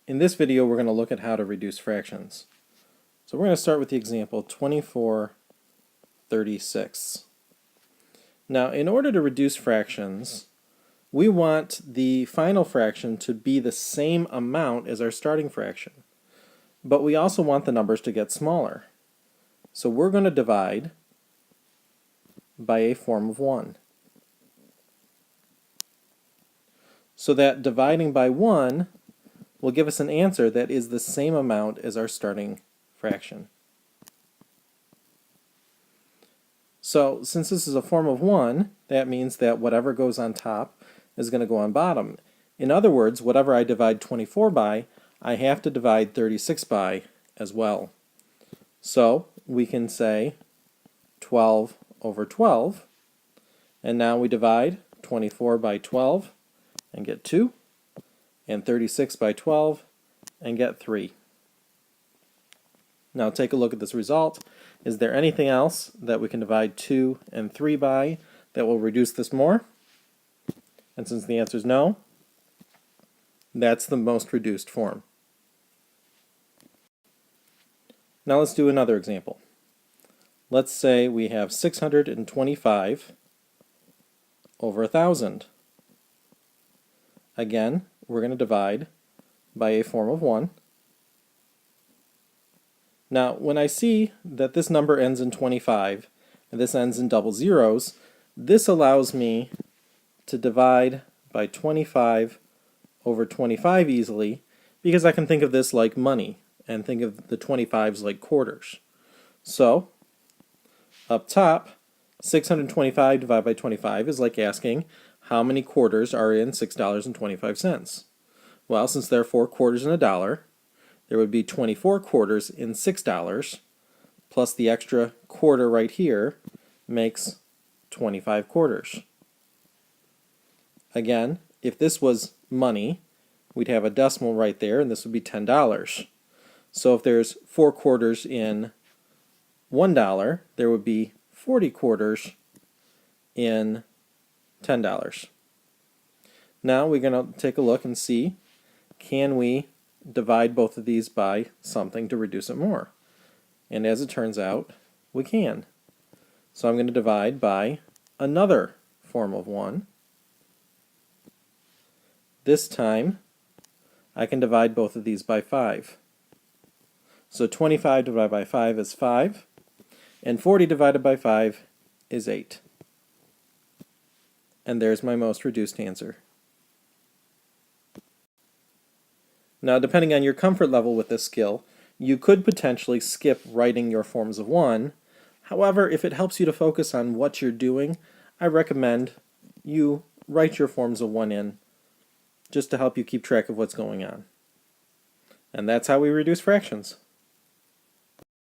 In this video, we're going to look at how to reduce fractions. So we're going to start with the example 24/36. Now, in order to reduce fractions, we want the final fraction to be the same amount as our starting fraction. But we also want the numbers to get smaller. So we're going to divide by a form of 1. So that dividing by 1 will give us an answer that is the same amount as our starting fraction. So since this is a form of 1, that means that whatever goes on top is going to go on bottom. In other words, whatever I divide 24 by, I have to divide 36 by as well. So we can say 12 over 12, and now we divide 24 by 12 and get 2, and 36 by 12 and get 3. Now take a look at this result. Is there anything else that we can divide 2 and 3 by that will reduce this more? And since the answer is no, that's the most reduced form. Now let's do another example. Let's say we have 625 over 1,000. Again, we're going to divide by a form of 1. Now, when I see that this number ends in 25 and this ends in double zeros, this allows me to divide by 25 over 25 easily, because I can think of this like money and think of the 25s like quarters. So, up top, 625 divided by 25 is like asking how many quarters are in $6.25. Well, since there are 4 quarters in a dollar, there would be 24 quarters in $6, plus the extra quarter right here makes 25 quarters. Again, if this was money, we'd have a decimal right there, and this would be $10. So if there's 4 quarters in $1, there would be 40 quarters in $10. Now we're going to take a look and see, can we divide both of these by something to reduce it more? And as it turns out, we can. So I'm going to divide by another form of 1. This time, I can divide both of these by 5. So 25 divided by 5 is 5, and 40 divided by 5 is 8. And there's my most reduced answer. Now, depending on your comfort level with this skill, you could potentially skip writing your forms of 1. However, if it helps you to focus on what you're doing, I recommend you write your forms of 1 in, just to help you keep track of what's going on. And that's how we reduce fractions.